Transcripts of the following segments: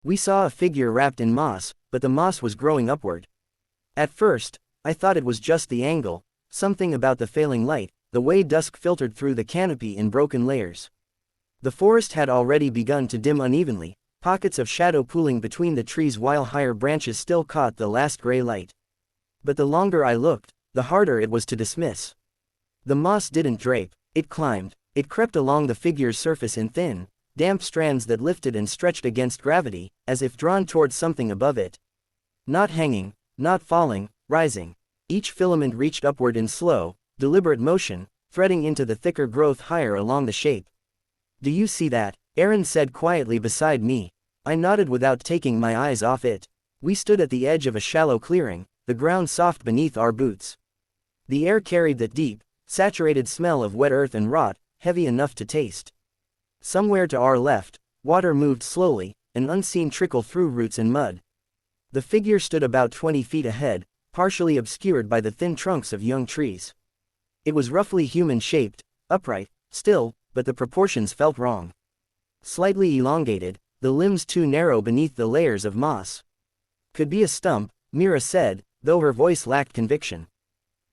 We saw a figure wrapped in moss, but the moss was growing upward. At first, I thought it was just the angle, something about the failing light, the way dusk filtered through the canopy in broken layers. The forest had already begun to dim unevenly, pockets of shadow pooling between the trees while higher branches still caught the last gray light. But the longer I looked, the harder it was to dismiss. The moss didn't drape, it climbed, it crept along the figure's surface in thin, damp strands that lifted and stretched against gravity, as if drawn towards something above it. Not hanging, not falling, rising. Each filament reached upward in slow, deliberate motion, threading into the thicker growth higher along the shape. "Do you see that?" Aaron said quietly beside me. I nodded without taking my eyes off it. We stood at the edge of a shallow clearing, the ground soft beneath our boots. The air carried that deep, saturated smell of wet earth and rot, heavy enough to taste. Somewhere to our left, water moved slowly, an unseen trickle through roots and mud. The figure stood about 20 feet ahead, partially obscured by the thin trunks of young trees. It was roughly human-shaped, upright, still, but the proportions felt wrong. Slightly elongated, the limbs too narrow beneath the layers of moss. "Could be a stump," Mira said, though her voice lacked conviction.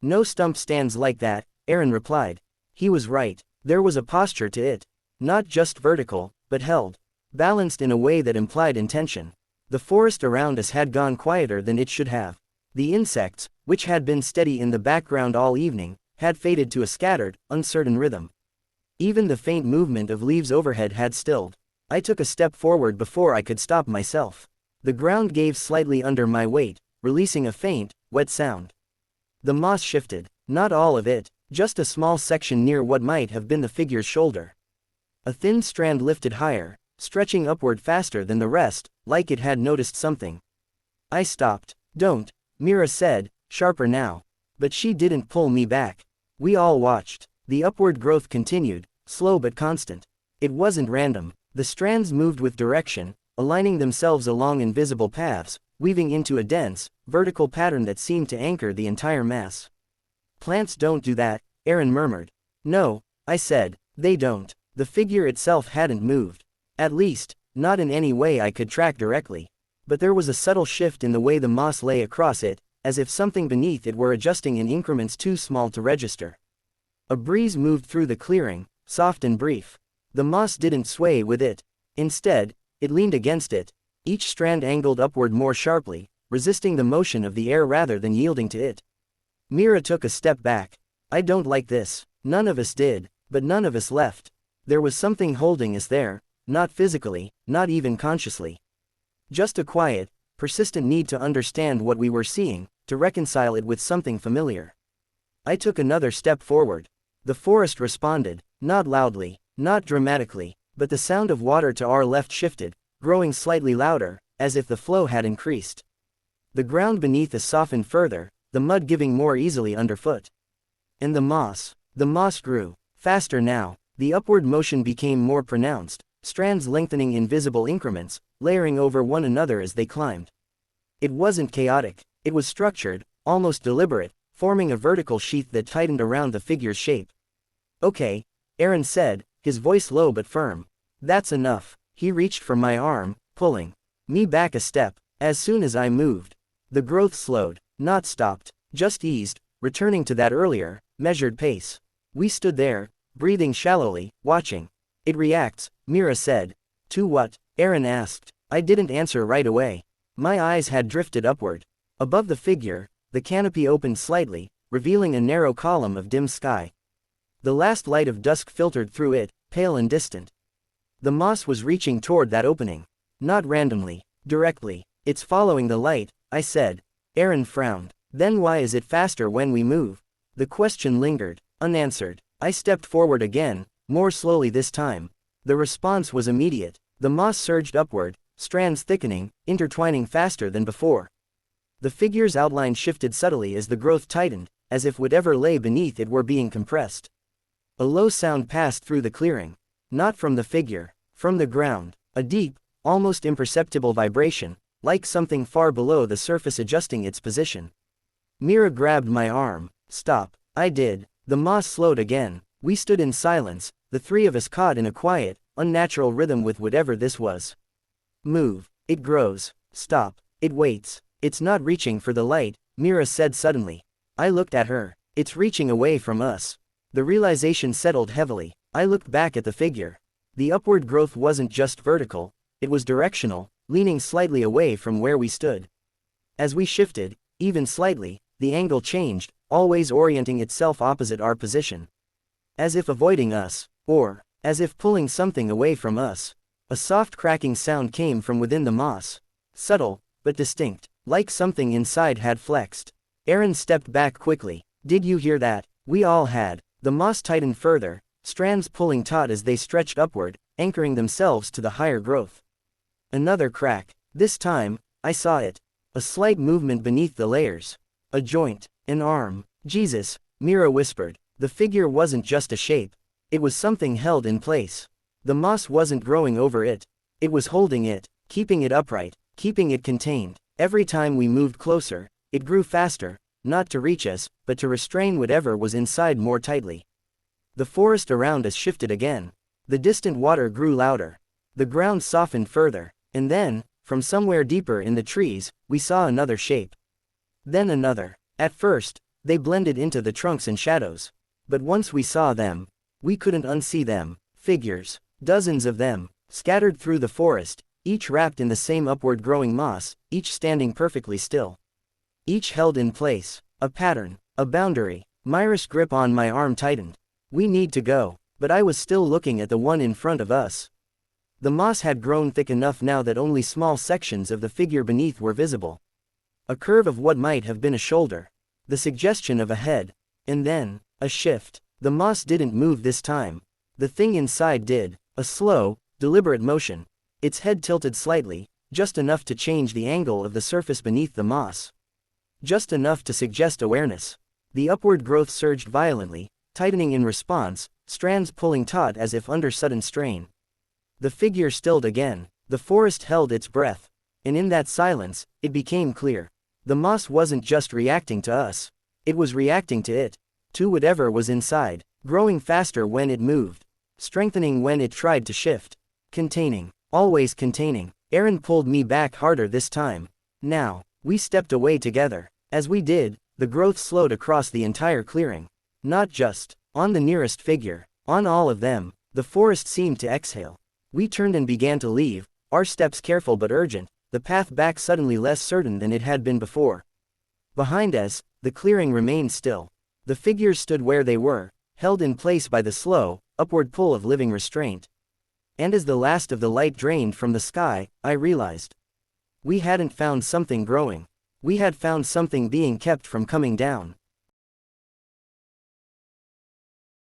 "No stump stands like that," Aaron replied. He was right. There was a posture to it. Not just vertical, but held. Balanced in a way that implied intention. The forest around us had gone quieter than it should have. The insects, which had been steady in the background all evening, had faded to a scattered, uncertain rhythm. Even the faint movement of leaves overhead had stilled. I took a step forward before I could stop myself. The ground gave slightly under my weight, releasing a faint, wet sound. The moss shifted. Not all of it, just a small section near what might have been the figure's shoulder. A thin strand lifted higher, stretching upward faster than the rest, like it had noticed something. I stopped. "Don't," Mira said, sharper now. But she didn't pull me back. We all watched. The upward growth continued, slow but constant. It wasn't random. The strands moved with direction, aligning themselves along invisible paths, weaving into a dense, vertical pattern that seemed to anchor the entire mass. "Plants don't do that," Aaron murmured. "No," I said, "they don't." The figure itself hadn't moved. At least, not in any way I could track directly. But there was a subtle shift in the way the moss lay across it, as if something beneath it were adjusting in increments too small to register. A breeze moved through the clearing, soft and brief. The moss didn't sway with it. Instead, it leaned against it. Each strand angled upward more sharply, resisting the motion of the air rather than yielding to it. Mira took a step back. "I don't like this." None of us did, but none of us left. There was something holding us there, not physically, not even consciously. Just a quiet, persistent need to understand what we were seeing, to reconcile it with something familiar. I took another step forward. The forest responded, not loudly, not dramatically, but the sound of water to our left shifted, growing slightly louder, as if the flow had increased. The ground beneath us softened further, the mud giving more easily underfoot. And the moss grew, faster now. The upward motion became more pronounced, strands lengthening in visible increments, layering over one another as they climbed. It wasn't chaotic, it was structured, almost deliberate, forming a vertical sheath that tightened around the figure's shape. "Okay," Aaron said, his voice low but firm. "That's enough." He reached for my arm, pulling me back a step. As soon as I moved, the growth slowed, not stopped, just eased, returning to that earlier, measured pace. We stood there, breathing shallowly, watching. "It reacts," Mira said. "To what?" Aaron asked. I didn't answer right away. My eyes had drifted upward. Above the figure, the canopy opened slightly, revealing a narrow column of dim sky. The last light of dusk filtered through it, pale and distant. The moss was reaching toward that opening. Not randomly, directly. "It's following the light," I said. Aaron frowned. "Then why is it faster when we move?" The question lingered, unanswered. I stepped forward again, more slowly this time. The response was immediate. The moss surged upward, strands thickening, intertwining faster than before. The figure's outline shifted subtly as the growth tightened, as if whatever lay beneath it were being compressed. A low sound passed through the clearing. Not from the figure, from the ground. A deep, almost imperceptible vibration, like something far below the surface adjusting its position. Mira grabbed my arm. "Stop." I did. The moss slowed again. We stood in silence, the three of us caught in a quiet, unnatural rhythm with whatever this was. "Move," It grows. Stop. It waits. It's not reaching for the light, Mira said suddenly. I looked at her. It's reaching away from us. The realization settled heavily. I looked back at the figure. The upward growth wasn't just vertical, it was directional, leaning slightly away from where we stood. As we shifted, even slightly, the angle changed, always orienting itself opposite our position. As if avoiding us, or as if pulling something away from us. A soft cracking sound came from within the moss. Subtle, but distinct, like something inside had flexed. Aaron stepped back quickly. Did you hear that? We all had. The moss tightened further, strands pulling taut as they stretched upward, anchoring themselves to the higher growth. Another crack. This time, I saw it. A slight movement beneath the layers. A joint. An arm. Jesus, Mira whispered. The figure wasn't just a shape. It was something held in place. The moss wasn't growing over it. It was holding it, keeping it upright, keeping it contained. Every time we moved closer, it grew faster, not to reach us, but to restrain whatever was inside more tightly. The forest around us shifted again. The distant water grew louder. The ground softened further, and then, from somewhere deeper in the trees, we saw another shape. Then another. At first, they blended into the trunks and shadows. But once we saw them, we couldn't unsee them. Figures. Dozens of them, scattered through the forest, each wrapped in the same upward growing moss, each standing perfectly still. Each held in place. A pattern. A boundary. Mira's grip on my arm tightened. We need to go. But I was still looking at the one in front of us. The moss had grown thick enough now that only small sections of the figure beneath were visible. A curve of what might have been a shoulder. The suggestion of a head. And then, a shift. The moss didn't move this time. The thing inside did. A slow, deliberate motion. Its head tilted slightly, just enough to change the angle of the surface beneath the moss. Just enough to suggest awareness. The upward growth surged violently, tightening in response, strands pulling taut as if under sudden strain. The figure stilled again. The forest held its breath. And in that silence, it became clear. The moss wasn't just reacting to us. It was reacting to it. To whatever was inside. Growing faster when it moved. Strengthening when it tried to shift. Containing. Always containing. Aaron pulled me back harder this time. Now, we stepped away together. As we did, the growth slowed across the entire clearing. Not just on the nearest figure. On all of them, the forest seemed to exhale. We turned and began to leave, our steps careful but urgent, the path back suddenly less certain than it had been before. Behind us, the clearing remained still. The figures stood where they were, held in place by the slow, upward pull of living restraint. And as the last of the light drained from the sky, I realized. We hadn't found something growing. We had found something being kept from coming down.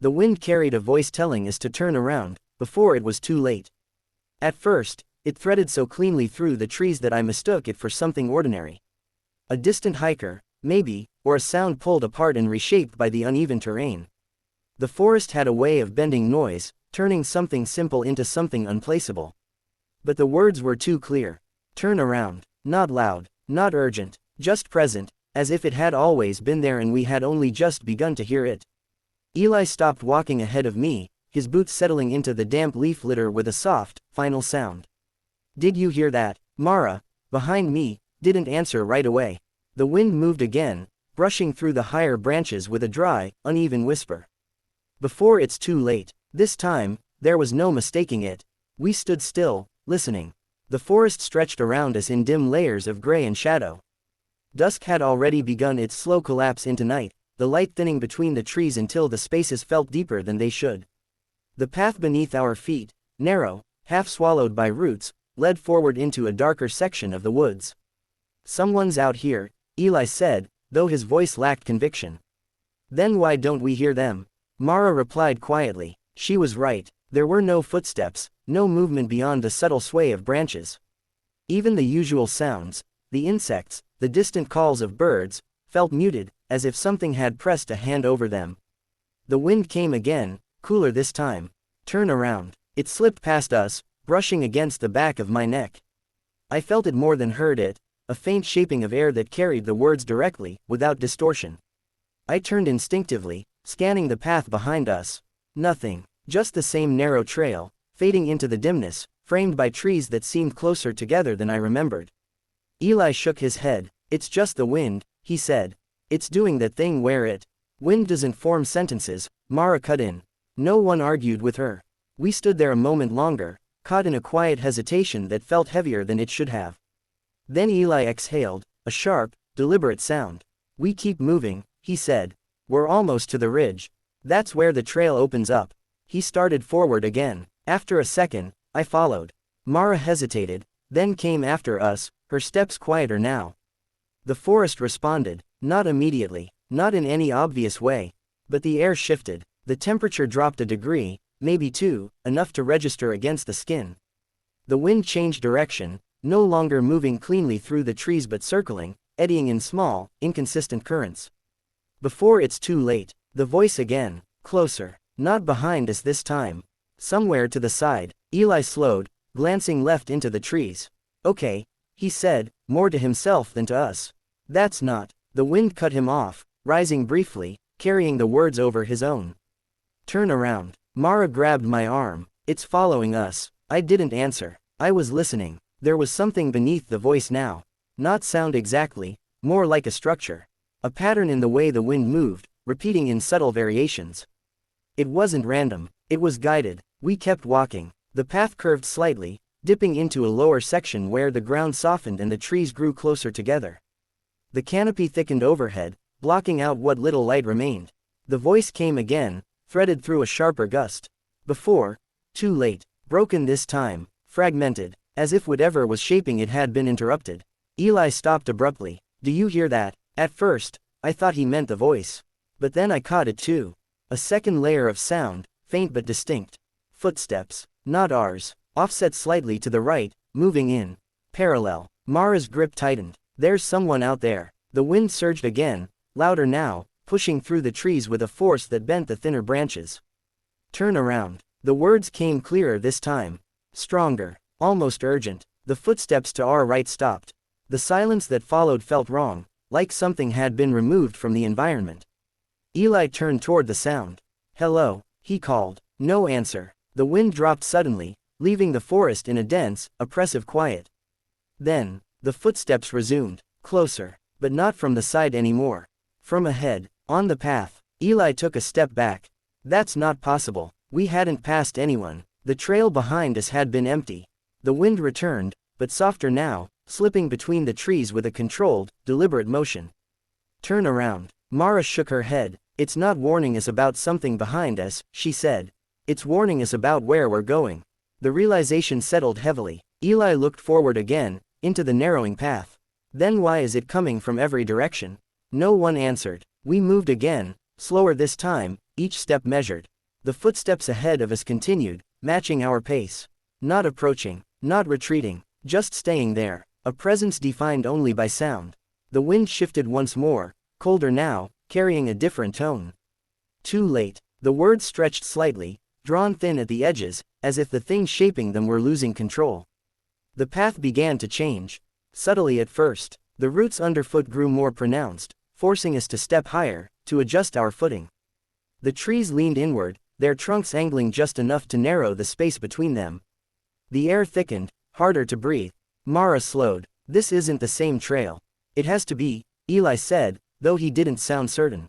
The wind carried a voice telling us to turn around, before it was too late. At first, it threaded so cleanly through the trees that I mistook it for something ordinary. A distant hiker, maybe, or a sound pulled apart and reshaped by the uneven terrain. The forest had a way of bending noise, turning something simple into something unplaceable. But the words were too clear. Turn around. Not loud, not urgent, just present, as if it had always been there and we had only just begun to hear it. Eli stopped walking ahead of me, his boots settling into the damp leaf litter with a soft, final sound. Did you hear that? Mara, behind me, didn't answer right away. The wind moved again, brushing through the higher branches with a dry, uneven whisper. Before it's too late. This time, there was no mistaking it. We stood still, listening. The forest stretched around us in dim layers of gray and shadow. Dusk had already begun its slow collapse into night, the light thinning between the trees until the spaces felt deeper than they should. The path beneath our feet, narrow, half swallowed by roots, led forward into a darker section of the woods. Someone's out here, Eli said, though his voice lacked conviction. Then why don't we hear them? Mara replied quietly. She was right. There were no footsteps, no movement beyond the subtle sway of branches. Even the usual sounds, the insects, the distant calls of birds, felt muted, as if something had pressed a hand over them. The wind came again, cooler this time. Turn around. It slipped past us, brushing against the back of my neck. I felt it more than heard it, a faint shaping of air that carried the words directly, without distortion. I turned instinctively, scanning the path behind us. Nothing. Just the same narrow trail, fading into the dimness, framed by trees that seemed closer together than I remembered. Eli shook his head. It's just the wind, he said. It's doing that thing where it. Wind doesn't form sentences, Mara cut in. No one argued with her. We stood there a moment longer, caught in a quiet hesitation that felt heavier than it should have. Then Eli exhaled, a sharp, deliberate sound. We keep moving, he said. We're almost to the ridge. That's where the trail opens up. He started forward again. After a second, I followed. Mara hesitated, then came after us, her steps quieter now. The forest responded, not immediately, not in any obvious way. But the air shifted. The temperature dropped a degree, maybe two, enough to register against the skin. The wind changed direction, no longer moving cleanly through the trees but circling, eddying in small, inconsistent currents. Before it's too late, the voice again, closer, not behind us this time. Somewhere to the side. Eli slowed, glancing left into the trees. Okay, he said, more to himself than to us. That's not. The wind cut him off, rising briefly, carrying the words over his own. Turn around. Mara grabbed my arm. It's following us. I didn't answer. I was listening. There was something beneath the voice now. Not sound exactly, more like a structure. A pattern in the way the wind moved, repeating in subtle variations. It wasn't random. It was guided. We kept walking. The path curved slightly, dipping into a lower section where the ground softened and the trees grew closer together. The canopy thickened overhead, blocking out what little light remained. The voice came again, threaded through a sharper gust. Before, too late, broken this time, fragmented, as if whatever was shaping it had been interrupted. Eli stopped abruptly. Do you hear that? At first, I thought he meant the voice. But then I caught it too. A second layer of sound, faint but distinct. Footsteps, not ours, offset slightly to the right, moving in. Parallel. Mara's grip tightened. There's someone out there. The wind surged again, louder now, pushing through the trees with a force that bent the thinner branches. Turn around. The words came clearer this time. Stronger, almost urgent. The footsteps to our right stopped. The silence that followed felt wrong, like something had been removed from the environment. Eli turned toward the sound. Hello, he called. No answer. The wind dropped suddenly, leaving the forest in a dense, oppressive quiet. Then, the footsteps resumed, closer, but not from the side anymore. From ahead, on the path. Eli took a step back. That's not possible. We hadn't passed anyone. The trail behind us had been empty. The wind returned, but softer now, slipping between the trees with a controlled, deliberate motion. Turn around. Mara shook her head. It's not warning us about something behind us, she said. It's warning us about where we're going. The realization settled heavily. Eli looked forward again, into the narrowing path. Then why is it coming from every direction? No one answered. We moved again, slower this time, each step measured. The footsteps ahead of us continued, matching our pace. Not approaching, not retreating, just staying there, a presence defined only by sound. The wind shifted once more, colder now, carrying a different tone. Too late. The words stretched slightly, drawn thin at the edges, as if the thing shaping them were losing control. The path began to change. Subtly at first, the roots underfoot grew more pronounced, forcing us to step higher, to adjust our footing. The trees leaned inward, their trunks angling just enough to narrow the space between them. The air thickened, harder to breathe. Mara slowed. This isn't the same trail. It has to be, Eli said, though he didn't sound certain.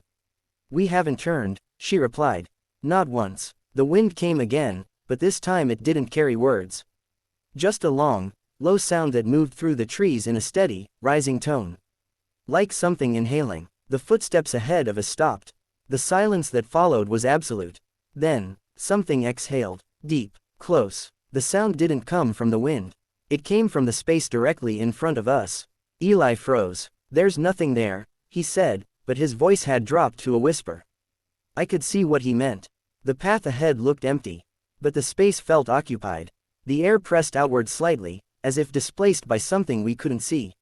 We haven't turned, she replied. Not once. The wind came again, but this time it didn't carry words. Just a long, low sound that moved through the trees in a steady, rising tone. Like something inhaling. The footsteps ahead of us stopped. The silence that followed was absolute. Then, something exhaled, deep, close. The sound didn't come from the wind. It came from the space directly in front of us. Eli froze. There's nothing there, he said, but his voice had dropped to a whisper. I could see what he meant. The path ahead looked empty. But the space felt occupied. The air pressed outward slightly, as if displaced by something we couldn't see.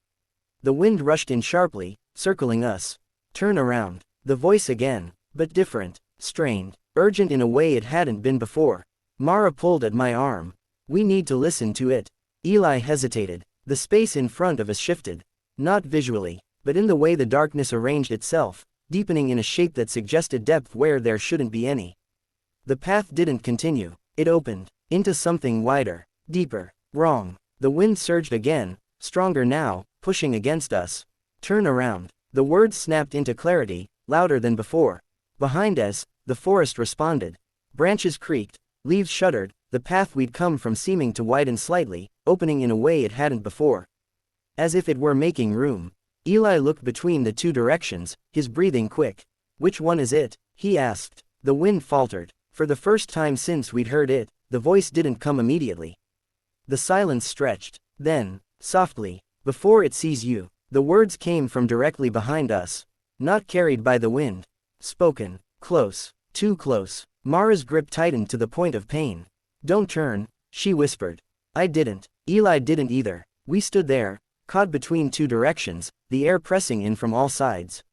The wind rushed in sharply, circling us. Turn around. The voice again, but different, strained, urgent in a way it hadn't been before. Mara pulled at my arm. We need to listen to it. Eli hesitated. The space in front of us shifted. Not visually, but in the way the darkness arranged itself, deepening in a shape that suggested depth where there shouldn't be any. The path didn't continue. It opened, into something wider, Deeper. Wrong. The wind surged again, stronger now, pushing against us. Turn around. The words snapped into clarity, louder than before. Behind us, the forest responded. Branches creaked, leaves shuddered, the path we'd come from seeming to widen slightly, opening in a way it hadn't before. As if it were making room. Eli looked between the two directions, his breathing quick. Which one is it? He asked. The wind faltered. For the first time since we'd heard it, the voice didn't come immediately. The silence stretched. Then, softly, before it sees you, the words came from directly behind us. Not carried by the wind. Spoken. Close. Too close. Mara's grip tightened to the point of pain. Don't turn, she whispered. I didn't. Eli didn't either. We stood there, caught between two directions, the air pressing in from all sides.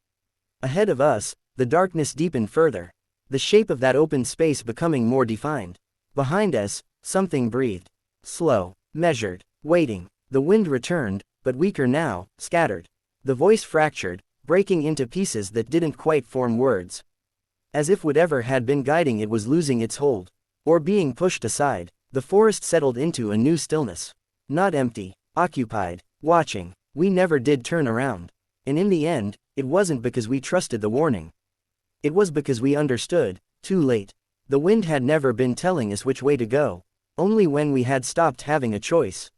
Ahead of us, the darkness deepened further. The shape of that open space becoming more defined. Behind us, something breathed. Slow, measured, waiting. The wind returned, but weaker now, scattered. The voice fractured, breaking into pieces that didn't quite form words. As if whatever had been guiding it was losing its hold. Or being pushed aside. The forest settled into a new stillness. Not empty, occupied, watching. We never did turn around. And in the end, it wasn't because we trusted the warning. It was because we understood, too late. The wind had never been telling us which way to go. Only when we had stopped having a choice.